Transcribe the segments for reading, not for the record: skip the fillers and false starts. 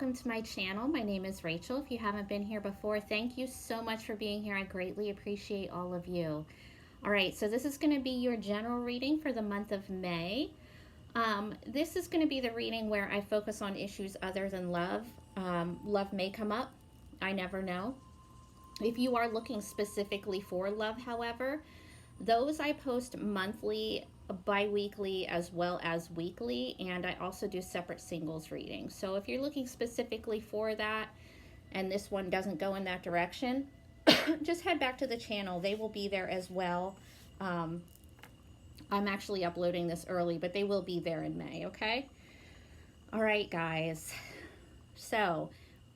welcome to my channel. My name is Rachel. If you haven't been here before, thank you so much for being here. I greatly appreciate all of you. All right, so this is going to be your general reading for the month of May. This is going to be the reading where I focus on issues other than love. Love may come up. I never know. If you are looking specifically for love, however, those I post monthly, bi-weekly, as well as weekly, and I also do separate singles readings. So if you're looking specifically for that and this one doesn't go in that direction, just head back to the channel. They will be there as well. I'm actually uploading this early, but they will be there in May, okay? All right, guys. So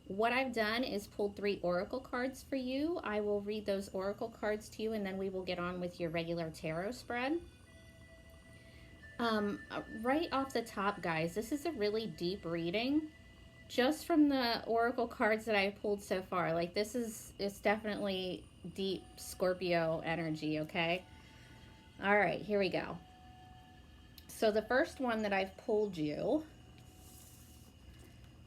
what I've done is pulled 3 oracle cards for you. I will read those oracle cards to you, and then we will get on with your regular tarot spread. Right off the top, guys, this is a really deep reading. Just from the oracle cards that I pulled so far, like it's definitely deep Scorpio energy, okay? All right, here we go. So the first one that I've pulled you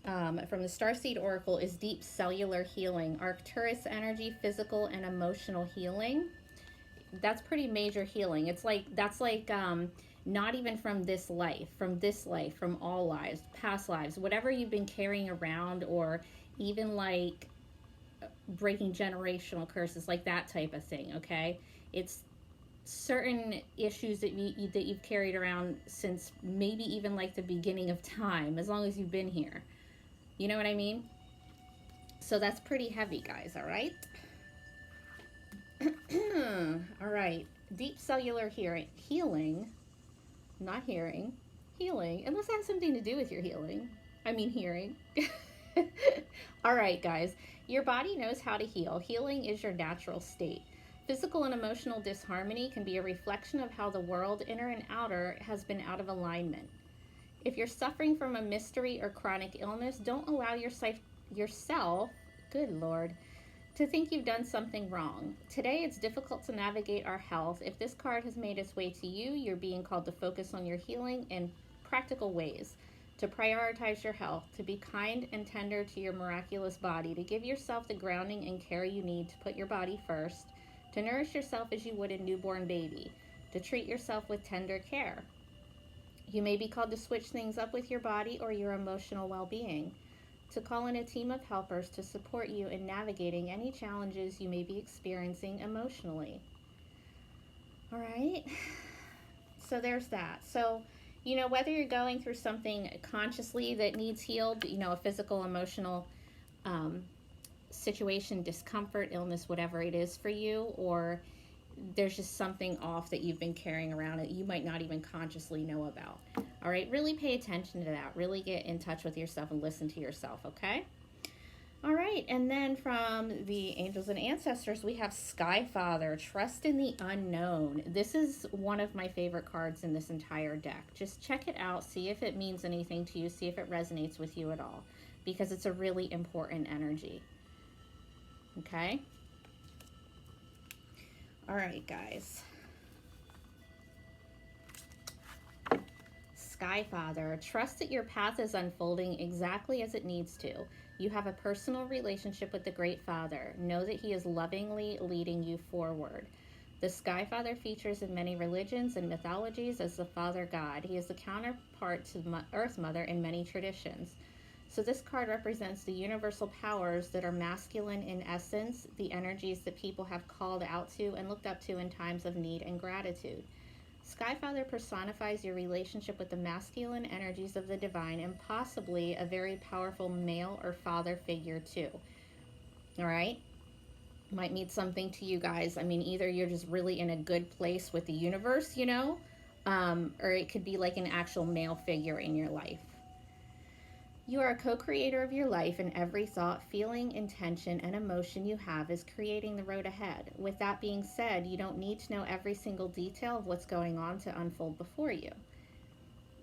from the Starseed Oracle is Deep Cellular Healing, Arcturus energy, physical and emotional healing. That's pretty major healing. That's like not even from this life, from all lives, past lives, whatever you've been carrying around, or even like breaking generational curses, like that type of thing, okay? It's certain issues that you've carried around since maybe even like the beginning of time, as long as you've been here. You know what I mean? So that's pretty heavy, guys, all right? All right. Deep cellular healing, not hearing, healing, unless it has something to do with your healing. I mean, hearing. All right, guys. Your body knows how to heal. Healing is your natural state. Physical and emotional disharmony can be a reflection of how the world, inner and outer, has been out of alignment. If you're suffering from a mystery or chronic illness, don't allow yourself, good Lord, to think you've done something wrong. Today, it's difficult to navigate our health. If this card has made its way to you, you're being called to focus on your healing in practical ways, to prioritize your health, to be kind and tender to your miraculous body, to give yourself the grounding and care you need to put your body first, to nourish yourself as you would a newborn baby, to treat yourself with tender care. You may be called to switch things up with your body or your emotional well-being, to call in a team of helpers to support you in navigating any challenges you may be experiencing emotionally. All right, so there's that. So, you know, whether you're going through something consciously that needs healed, you know, a physical, emotional situation, discomfort, illness, whatever it is for you, or there's just something off that you've been carrying around that you might not even consciously know about. All right, really pay attention to that. Really get in touch with yourself and listen to yourself, okay? All right, and then from the angels and ancestors, we have Sky Father, Trust in the Unknown. This is one of my favorite cards in this entire deck. Just check it out, see if it means anything to you, see if it resonates with you at all, because it's a really important energy. Okay? All right, guys. Sky Father, trust that your path is unfolding exactly as it needs to. You have a personal relationship with the Great Father. Know that he is lovingly leading you forward. The Sky Father features in many religions and mythologies as the Father God. He is the counterpart to Earth Mother in many traditions. So this card represents the universal powers that are masculine in essence, the energies that people have called out to and looked up to in times of need and gratitude. Sky Father personifies your relationship with the masculine energies of the divine and possibly a very powerful male or father figure too. All right? Might mean something to you guys. I mean, either you're just really in a good place with the universe, you know, or it could be like an actual male figure in your life. You are a co-creator of your life, and every thought, feeling, intention, and emotion you have is creating the road ahead. With that being said, you don't need to know every single detail of what's going on to unfold before you.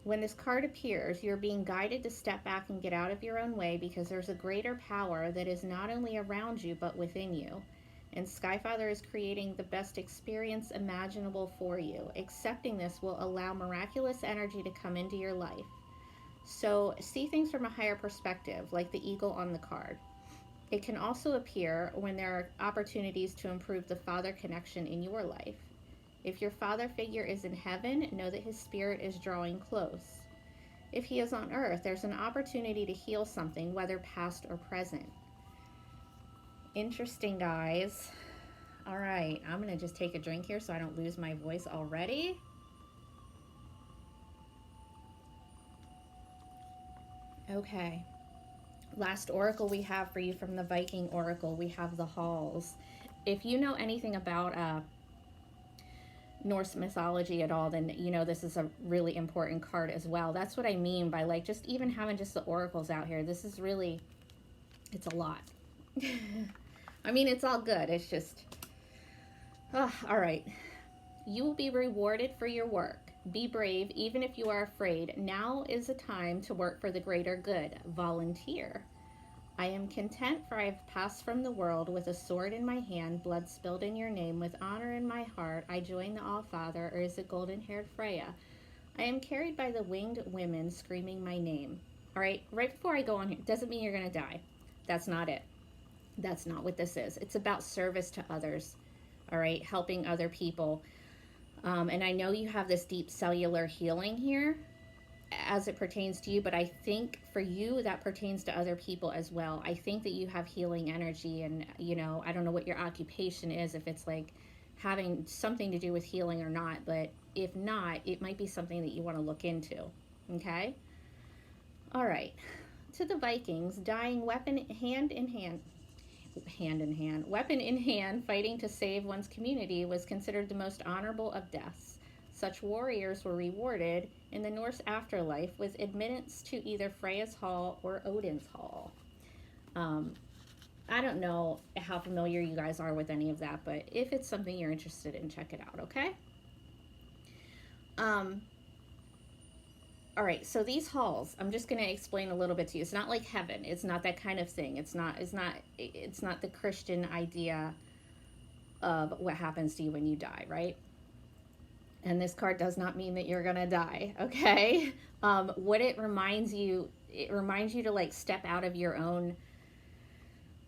When this card appears, you're being guided to step back and get out of your own way because there's a greater power that is not only around you but within you. And Sky Father is creating the best experience imaginable for you. Accepting this will allow miraculous energy to come into your life. So see things from a higher perspective, like the eagle on the card. It can also appear when there are opportunities to improve the father connection in your life. If your father figure is in heaven, know that his spirit is drawing close. If he is on earth, there's an opportunity to heal something, whether past or present. Interesting, guys. All right, I'm going to just take a drink here so I don't lose my voice already. Okay. Last oracle we have for you from the Viking Oracle, we have the Halls. If you know anything about Norse mythology at all, then you know this is a really important card as well. That's what I mean by like just even having just the oracles out here. This is really, it's a lot. I mean, it's all good. It's just, all right. You will be rewarded for your work. Be brave, even if you are afraid. Now is the time to work for the greater good. Volunteer. I am content, for I have passed from the world with a sword in my hand, blood spilled in your name, with honor in my heart. I join the All-Father, or is it golden-haired Freya? I am carried by the winged women, screaming my name. All right, right before I go on here, doesn't mean you're going to die. That's not it. That's not what this is. It's about service to others, all right, helping other people. And I know you have this deep cellular healing here as it pertains to you, but I think for you that pertains to other people as well. I think that you have healing energy, and you know, I don't know what your occupation is, if it's like having something to do with healing or not, but if not, it might be something that you want to look into. Okay? All right. To the Vikings, dying weapon hand in hand, weapon in hand, fighting to save one's community was considered the most honorable of deaths. Such warriors were rewarded in the Norse afterlife with admittance to either Freya's Hall or Odin's Hall. I don't know how familiar you guys are with any of that, but if it's something you're interested in, check it out, okay? All right, so these halls, I'm just going to explain a little bit to you. It's not like heaven. It's not that kind of thing. It's not the Christian idea of what happens to you when you die, right? And this card does not mean that you're going to die, okay? What it reminds you to like step out of your own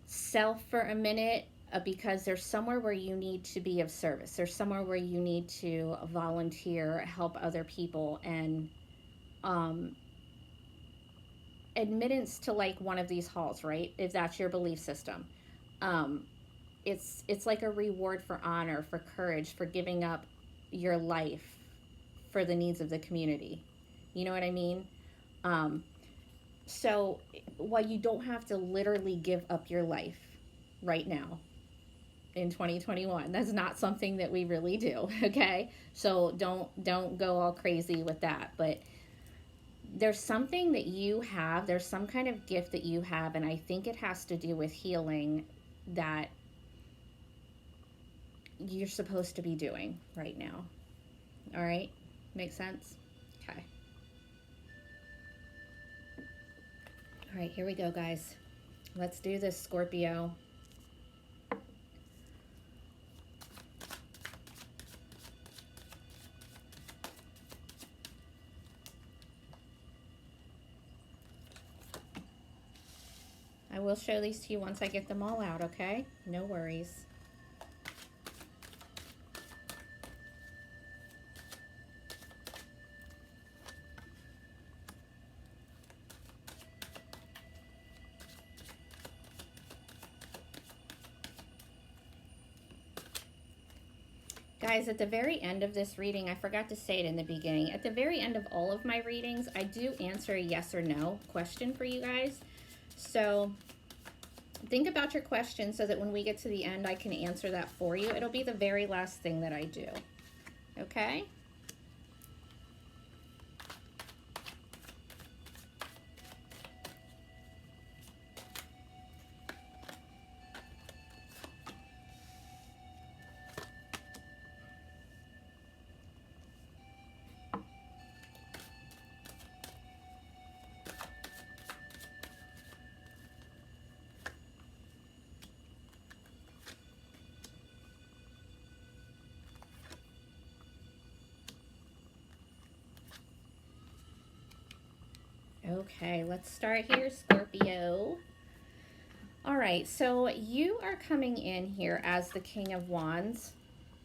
self for a minute, because there's somewhere where you need to be of service. There's somewhere where you need to volunteer, help other people, and admittance to like one of these halls, right? If that's your belief system. It's like a reward for honor, for courage, for giving up your life for the needs of the community. You know what I mean? So while you don't have to literally give up your life right now in 2021, that's not something that we really do, okay? So don't go all crazy with that, but there's something that you have, there's some kind of gift that you have, and I think it has to do with healing that you're supposed to be doing right now. All right? Make sense? Okay. All right, here we go, guys. Let's do this, Scorpio. I will show these to you once I get them all out, okay? No worries. Guys, at the very end of this reading, I forgot to say it in the beginning, at the very end of all of my readings, I do answer a yes or no question for you guys. So think about your question so that when we get to the end, I can answer that for you. It'll be the very last thing that I do. Okay? Okay, let's start here, Scorpio. All right, so you are coming in here as the King of Wands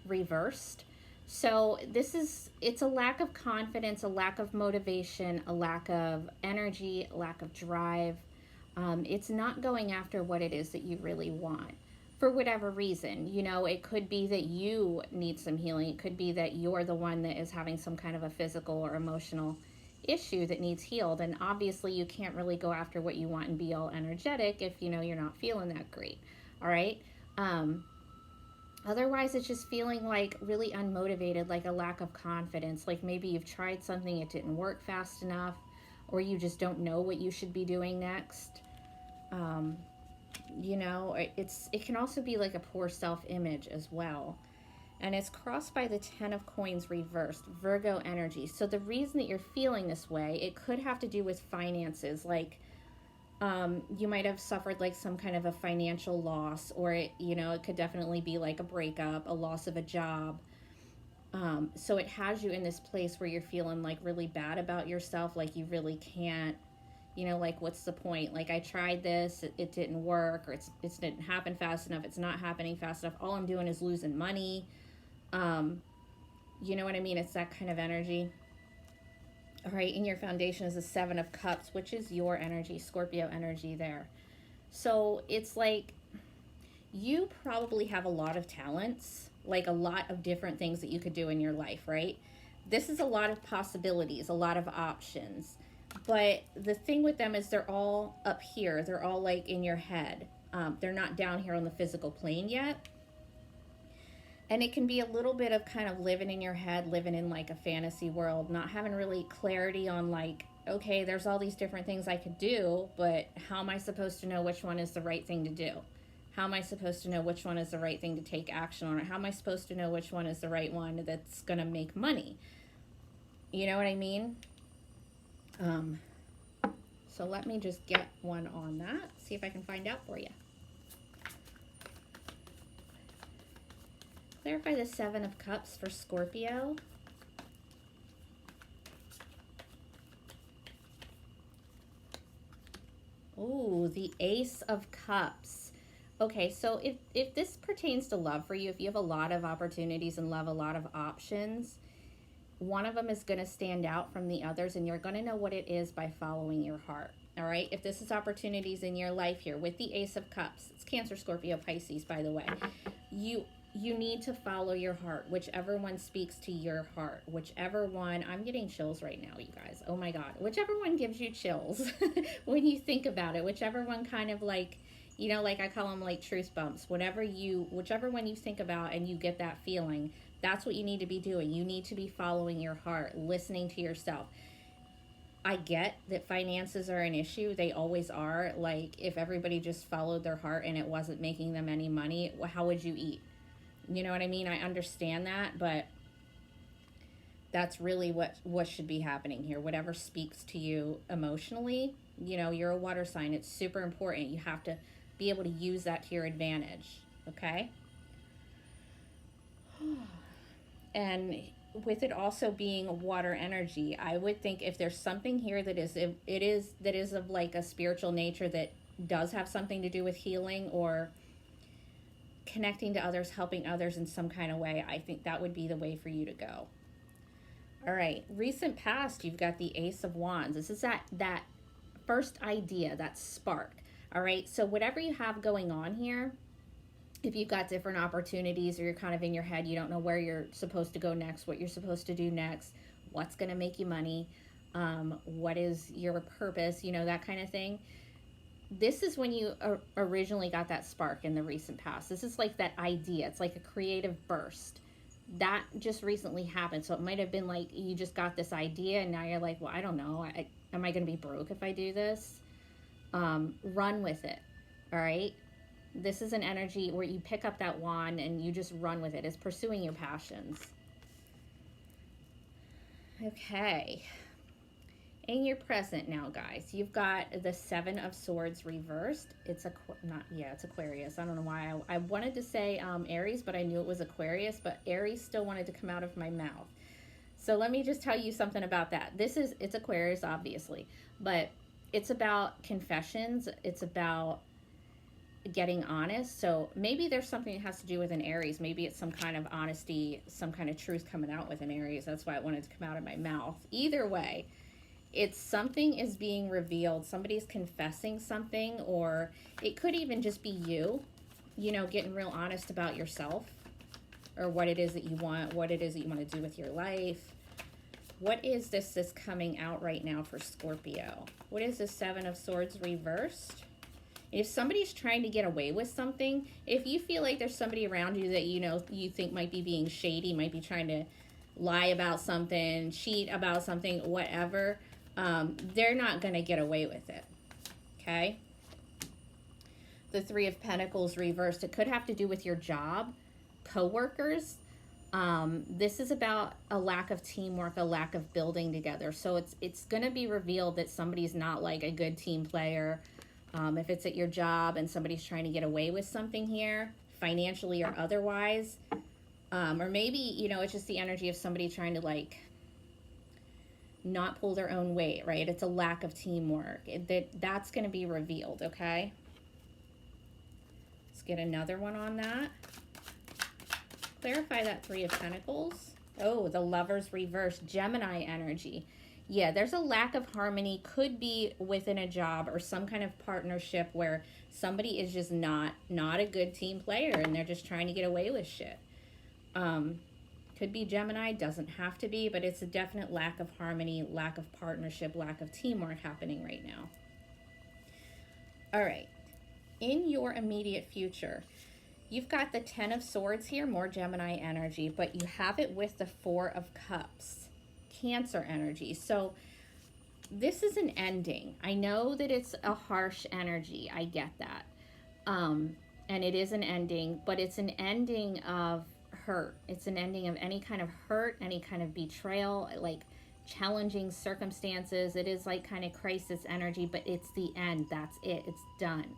reversed. So it's a lack of confidence, a lack of motivation, a lack of energy, a lack of drive. It's not going after what it is that you really want for whatever reason. You know, it could be that you need some healing. It could be that you're the one that is having some kind of a physical or emotional issue that needs healed. And obviously you can't really go after what you want and be all energetic if you know you're not feeling that great. All right. Otherwise, it's just feeling like really unmotivated, like a lack of confidence. Like maybe you've tried something, it didn't work fast enough, or you just don't know what you should be doing next. You know, it can also be like a poor self-image as well. And it's crossed by the 10 of coins reversed, Virgo energy. So the reason that you're feeling this way, it could have to do with finances, like you might have suffered like some kind of a financial loss, or it could definitely be like a breakup, a loss of a job. So it has you in this place where you're feeling like really bad about yourself, like you really can't, like what's the point? Like I tried this, it didn't work, or it didn't happen fast enough, it's not happening fast enough, all I'm doing is losing money. You know what I mean? It's that kind of energy. All right, and your foundation is the 7 of Cups, which is your energy, Scorpio energy there. So it's like you probably have a lot of talents, like a lot of different things that you could do in your life, right? This is a lot of possibilities, a lot of options. But the thing with them is they're all up here. They're all like in your head. They're not down here on the physical plane yet. And it can be a little bit of kind of living in your head, living in like a fantasy world, not having really clarity on like, okay, there's all these different things I could do, but how am I supposed to know which one is the right thing to do? How am I supposed to know which one is the right thing to take action on? Or how am I supposed to know which one is the right one that's going to make money? You know what I mean? So let me just get one on that, see if I can find out for you. Clarify the 7 of Cups for Scorpio. Ooh, the Ace of Cups. Okay, so if this pertains to love for you, if you have a lot of opportunities in love, a lot of options, one of them is going to stand out from the others, and you're going to know what it is by following your heart. All right, if this is opportunities in your life here with the Ace of Cups, it's Cancer, Scorpio, Pisces, by the way, you need to follow your heart, whichever one speaks to your heart, whichever one, I'm getting chills right now, you guys, oh my God, whichever one gives you chills when you think about it, whichever one kind of like, like I call them like truth bumps, whichever one you think about and you get that feeling, that's what you need to be doing. You need to be following your heart, listening to yourself. I get that finances are an issue. They always are. Like if everybody just followed their heart and it wasn't making them any money, how would you eat? You know what I mean? I understand that, but that's really what should be happening here. Whatever speaks to you emotionally, you're a water sign. It's super important. You have to be able to use that to your advantage, okay? And with it also being water energy, I would think if there's something here that is of like a spiritual nature that does have something to do with healing or connecting to others, helping others in some kind of way, I think that would be the way for you to go. All right, recent past, you've got the Ace of Wands. This is that first idea, that spark. All right, so whatever you have going on here, if you've got different opportunities or you're kind of in your head, you don't know where you're supposed to go next, what you're supposed to do next, what's going to make you money, what is your purpose, that kind of thing. This is when you originally got that spark in the recent past. This is like that idea. It's like a creative burst. That just recently happened. So it might have been like you just got this idea and now you're like, well, I don't know. Am I going to be broke if I do this? Run with it. All right? This is an energy where you pick up that wand and you just run with it. It's pursuing your passions. Okay. In your present now, guys, you've got the 7 of Swords reversed. It's Aquarius. I don't know why I wanted to say Aries, but I knew it was Aquarius, but Aries still wanted to come out of my mouth. So let me just tell you something about that. It's Aquarius, obviously, but it's about confessions. It's about getting honest. So maybe there's something that has to do with an Aries. Maybe it's some kind of honesty, some kind of truth coming out with an Aries. That's why it wanted to come out of my mouth. Either way, it's something is being revealed. Somebody's confessing something, or it could even just be you, you know, getting real honest about yourself, or what it is that you want, what it is that you want to do with your life. What is this that's coming out right now for Scorpio? What is the Seven of Swords reversed? If somebody's trying to get away with something, if you feel like there's somebody around you that, you know, you think might be being shady, might be trying to lie about something, cheat about something, whatever, they're not going to get away with it. Okay? The Three of Pentacles reversed. It could have to do with your job, co-workers. This is about a lack of teamwork, a lack of building together. So it's going to be revealed that somebody's not like a good team player. If it's at your job and somebody's trying to get away with something here, financially or otherwise, or maybe, you know, it's just the energy of somebody trying to like not pull their own weight, right? It's a lack of teamwork. That's going to be revealed, okay? Let's get another one on that. Clarify that Three of Pentacles. Oh, the Lovers reversed, Gemini energy. Yeah, there's a lack of harmony, could be within a job or some kind of partnership where somebody is just not a good team player and they're just trying to get away with shit. Could be Gemini, doesn't have to be, but it's a definite lack of harmony, lack of partnership, lack of teamwork happening right now. All right, in your immediate future, you've got the Ten of Swords here, more Gemini energy, but you have it with the Four of Cups, Cancer energy. So this is an ending. I know that it's a harsh energy. I get that. And it is an ending, but it's an ending of hurt. It's an ending of any kind of hurt, any kind of betrayal, like challenging circumstances. It is like kind of crisis energy, but it's the end. That's it. It's done.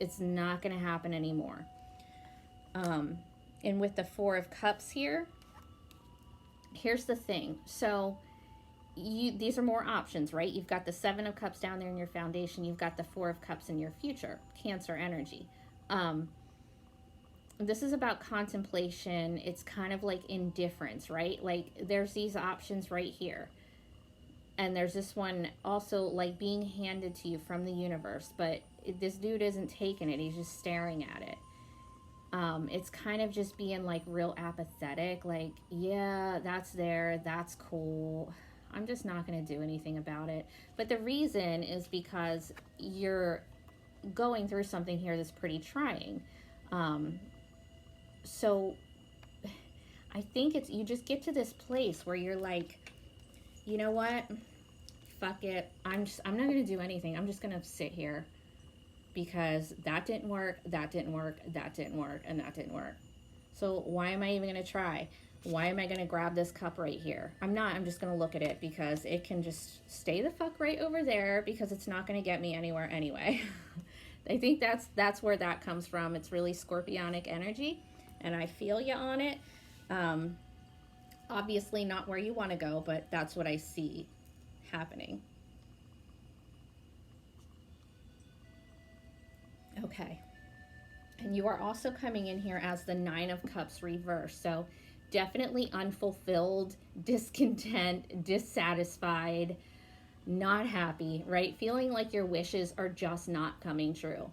It's not going to happen anymore. And with the Four of Cups here, here's the thing. So these are more options, right? You've got the Seven of Cups down there in your foundation. You've got the Four of Cups in your future, Cancer energy. This is about contemplation. It's kind of like indifference, right? Like there's these options right here. And there's this one also like being handed to you from the universe, but this dude isn't taking it. He's just staring at it. It's kind of just being like real apathetic, like, yeah, that's there, that's cool. I'm just not going to do anything about it. But the reason is because you're going through something here that's pretty trying. So I think it's, you just get to this place where you're like, you know what? Fuck it. I'm not going to do anything. I'm just going to sit here because that didn't work, that didn't work, that didn't work, and that didn't work. So why am I even going to try? Why am I going to grab this cup right here? I'm just going to look at it because it can just stay the fuck right over there because it's not going to get me anywhere anyway. I think that's where that comes from. It's really scorpionic energy, and I feel you on it. Obviously not where you want to go, but that's what I see happening. Okay. And you are also coming in here as the Nine of Cups reversed. So definitely unfulfilled, discontent, dissatisfied, not happy, right? Feeling like your wishes are just not coming true.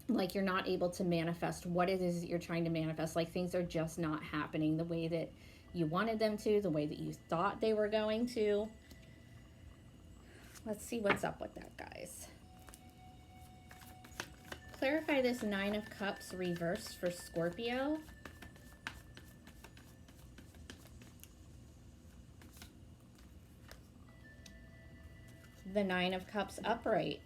Like you're not able to manifest what it is that you're trying to manifest. Like things are just not happening the way that you wanted them to, the way that you thought they were going to. Let's see what's up with that, guys. Clarify this Nine of Cups reversed for Scorpio. The Nine of Cups upright.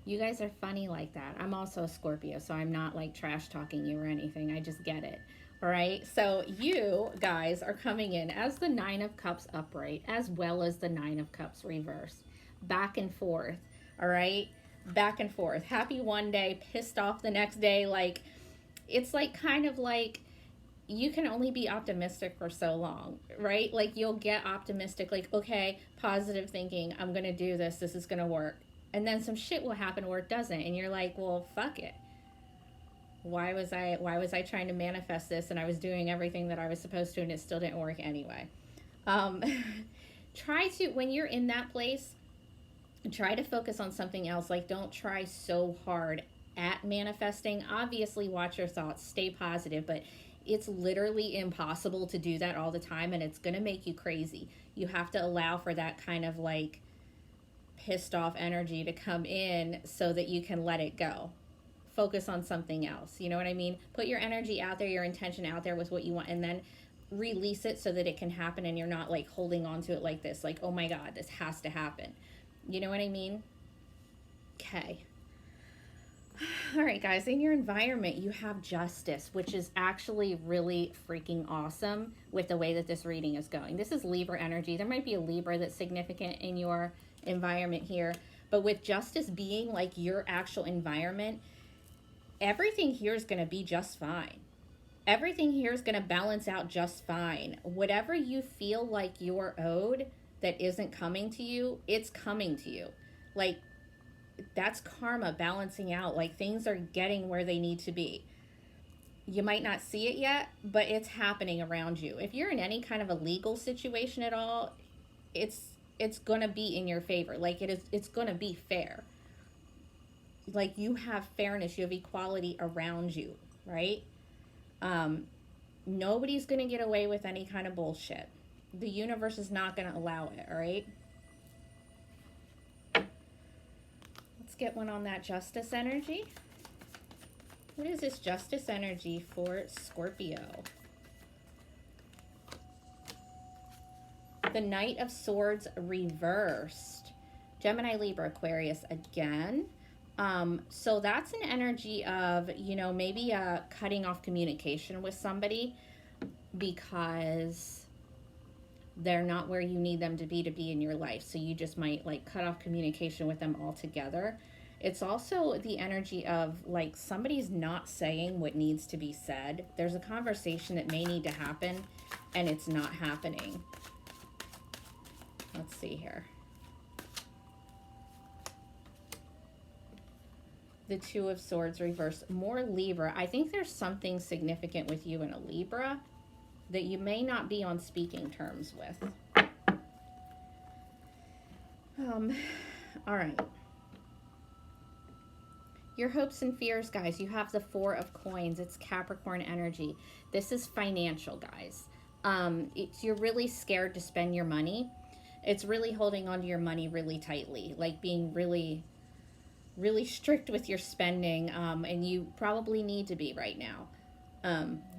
You guys are funny like that. I'm also a Scorpio, so I'm not like trash talking you or anything. I just get it. All right. So you guys are coming in as the Nine of Cups upright, as well as the Nine of Cups reversed. Back and forth. All right. Back and forth. Happy one day, pissed off the next day. Like, it's like kind of like you can only be optimistic for so long, right? Like you'll get optimistic, like, okay, positive thinking, I'm going to do this, this is going to work. And then some shit will happen where it doesn't. And you're like, well, fuck it. Why was I trying to manifest this, and I was doing everything that I was supposed to and it still didn't work anyway. Um, try to, when you're in that place, try to focus on something else. Like, don't try so hard at manifesting. Obviously, watch your thoughts, stay positive, but it's literally impossible to do that all the time, and it's going to make you crazy. You have to allow for that kind of like pissed off energy to come in so that you can let it go. Focus on something else. You know what I mean? Put your energy out there, your intention out there with what you want, and then release it so that it can happen, and you're not like holding on to it like this, like, oh my God, this has to happen. You know what I mean? Okay. All right, guys, in your environment, you have justice, which is actually really freaking awesome with the way that this reading is going. This is Libra energy. There might be a Libra that's significant in your environment here, but with justice being like your actual environment, everything here is going to be just fine. Everything here is going to balance out just fine. Whatever you feel like you're owed that isn't coming to you, it's coming to you. Like, that's karma balancing out. Like, things are getting where they need to be. You might not see it yet, but it's happening around you. If you're in any kind of a legal situation at all, it's going to be in your favor. Like, it's going to be fair. Like, you have fairness, you have equality around you, right? Nobody's going to get away with any kind of bullshit. The universe is not going to allow it, all right? Let's get one on that justice energy. What is this justice energy for Scorpio? The Knight of Swords reversed. Gemini, Libra, Aquarius again. So that's an energy of, maybe cutting off communication with somebody because they're not where you need them to be in your life. So you just might like cut off communication with them altogether. It's also the energy of like somebody's not saying what needs to be said. There's a conversation that may need to happen and it's not happening. Let's see here. The Two of Swords reversed. More Libra. I think there's something significant with you in a Libra that you may not be on speaking terms with. All right. Your hopes and fears, guys. You have the Four of Coins. It's Capricorn energy. This is financial, guys. You're really scared to spend your money. It's really holding on to your money really tightly, like being really strict with your spending, and you probably need to be right now.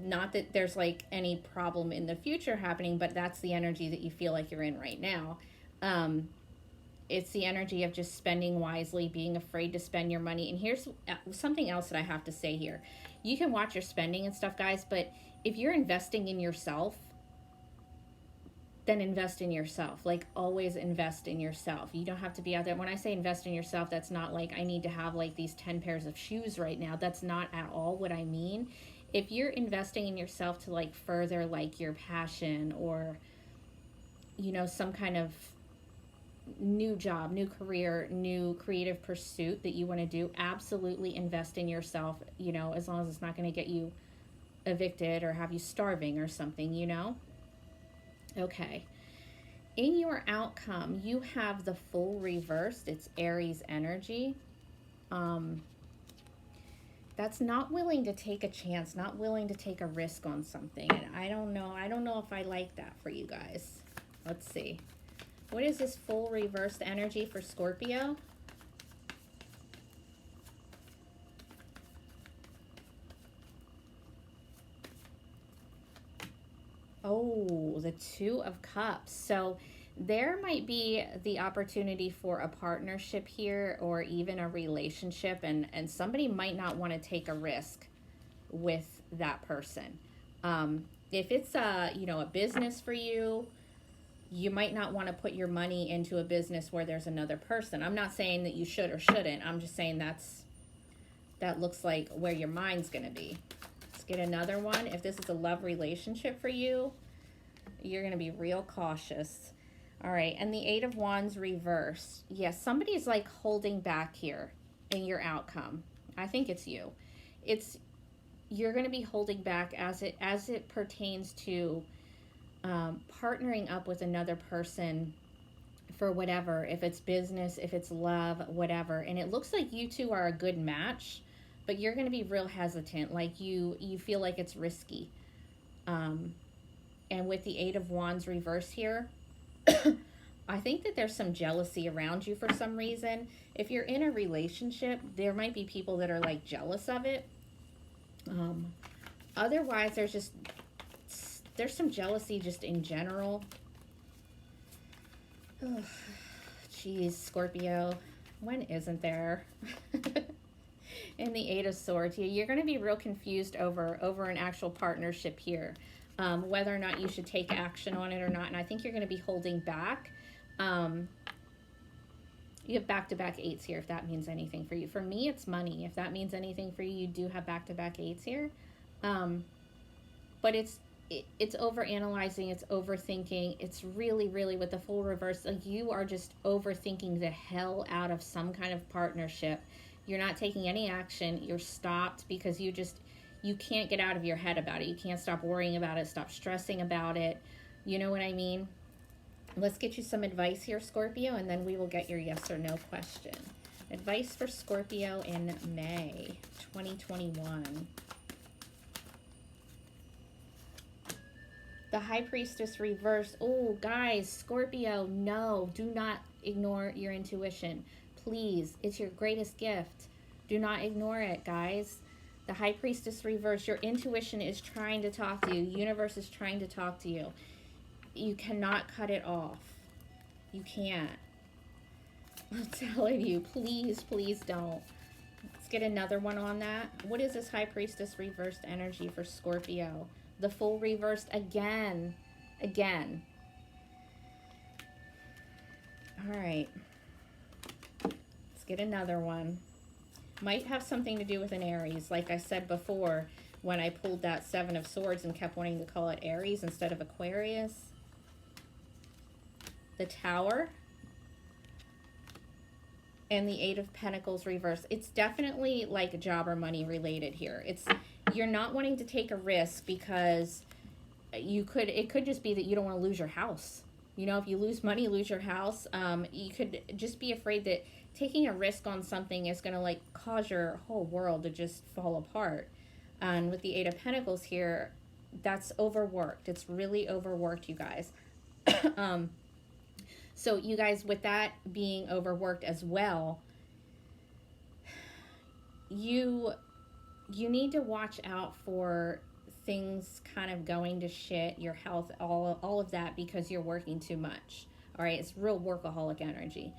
Not that there's like any problem in the future happening, but that's the energy that you feel like you're in right now. It's the energy of just spending wisely, being afraid to spend your money. And here's something else that I have to say here. You can watch your spending and stuff, guys, but if you're investing in yourself, then invest in yourself. Like, always invest in yourself. You don't have to be out there. When I say invest in yourself, that's not like I need to have like these 10 pairs of shoes right now. That's not at all what I mean. If you're investing in yourself to like further like your passion or, some kind of new job, new career, new creative pursuit that you want to do, absolutely invest in yourself, as long as it's not going to get you evicted or have you starving or something, Okay. In your outcome, you have the Fool reversed. It's Aries energy. That's not willing to take a chance, not willing to take a risk on something. And I don't know if I like that for you guys. Let's see. What is this Fool reversed energy for Scorpio? Oh, the Two of Cups. So there might be the opportunity for a partnership here or even a relationship, and somebody might not want to take a risk with that person. If it's a business for you, you might not want to put your money into a business where there's another person. I'm not saying that you should or shouldn't. I'm just saying that looks like where your mind's going to be. get another one. If this is a love relationship for you, you're going to be real cautious. All right, and the Eight of Wands reversed. Yes, somebody's like holding back here in your outcome. I think it's you. You're going to be holding back as it pertains to partnering up with another person for whatever, if it's business, if it's love, whatever. And it looks like you two are a good match, but you're going to be real hesitant. Like you feel like it's risky. And with the Eight of Wands reverse here, I think that there's some jealousy around you for some reason. If you're in a relationship, there might be people that are like jealous of it. Otherwise, there's some jealousy just in general. Oh, geez, Scorpio, when isn't there? And the Eight of Swords, you're going to be real confused over an actual partnership here, whether or not you should take action on it or not. And I think you're going to be holding back. You have back-to-back eights here, if that means anything for you. For me, it's money. If that means anything for you, you do have back-to-back eights here. But it's overanalyzing, it's overthinking. It's really, really, with the full reverse, like you are just overthinking the hell out of some kind of partnership. You're not taking any action. You're stopped because you can't get out of your head about it. You can't stop worrying about it, stop stressing about it. You know what I mean? Let's get you some advice here, Scorpio, and then we will get your yes or no question. Advice for Scorpio in May 2021. The High Priestess reverse. Oh, guys, Scorpio, no, do not ignore your intuition. Please, it's your greatest gift. Do not ignore it, guys. The High Priestess reverse. Your intuition is trying to talk to you. The universe is trying to talk to you. You cannot cut it off. You can't. I'm telling you, please, please don't. Let's get another one on that. What is this High Priestess reversed energy for Scorpio? The Fool reversed again. Again. All right. Let's get another one. Might have something to do with an Aries. Like I said before, when I pulled that Seven of Swords and kept wanting to call it Aries instead of Aquarius. The Tower. And the Eight of Pentacles reverse. It's definitely like job or money related here. You're not wanting to take a risk because it could just be that you don't want to lose your house. You know, if you lose money, lose your house, you could just be afraid that taking a risk on something is going to like cause your whole world to just fall apart. And with the Eight of Pentacles here, that's overworked. It's really overworked, you guys. So you guys, with that being overworked as well, you need to watch out for things kind of going to shit, your health, all of that, because you're working too much. All right, it's real workaholic energy.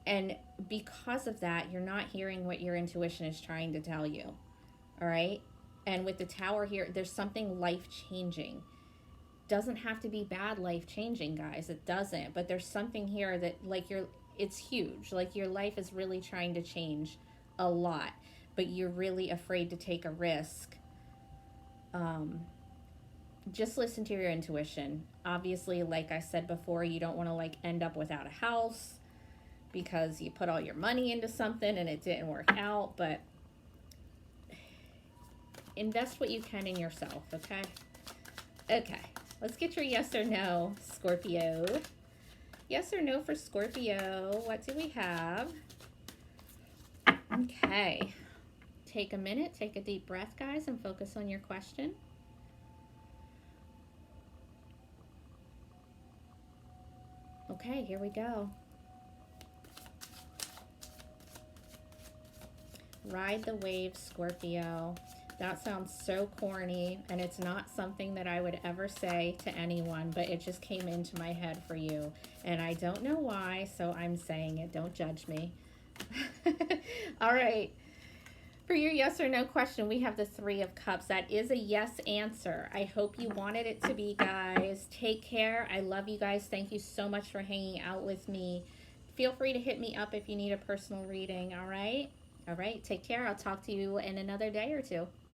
And because of that, you're not hearing what your intuition is trying to tell you. All right? And with the Tower here, there's something life-changing. Doesn't have to be bad life-changing, guys. It doesn't. But there's something here that, like, it's huge. Like, your life is really trying to change a lot. But you're really afraid to take a risk. Just listen to your intuition. Obviously, like I said before, you don't want to, like, end up without a house because you put all your money into something and it didn't work out. But invest what you can in yourself, okay? Okay. Let's get your yes or no, Scorpio. Yes or no for Scorpio. What do we have? Okay. Take a minute, take a deep breath, guys, and focus on your question. Okay, here we go. Ride the wave, Scorpio. That sounds so corny, and it's not something that I would ever say to anyone, but it just came into my head for you. And I don't know why, so I'm saying it. Don't judge me. All right. For your yes or no question, we have the Three of Cups. That is a yes answer. I hope you wanted it to be, guys. Take care. I love you guys. Thank you so much for hanging out with me. Feel free to hit me up if you need a personal reading, all right? All right, take care. I'll talk to you in another day or two.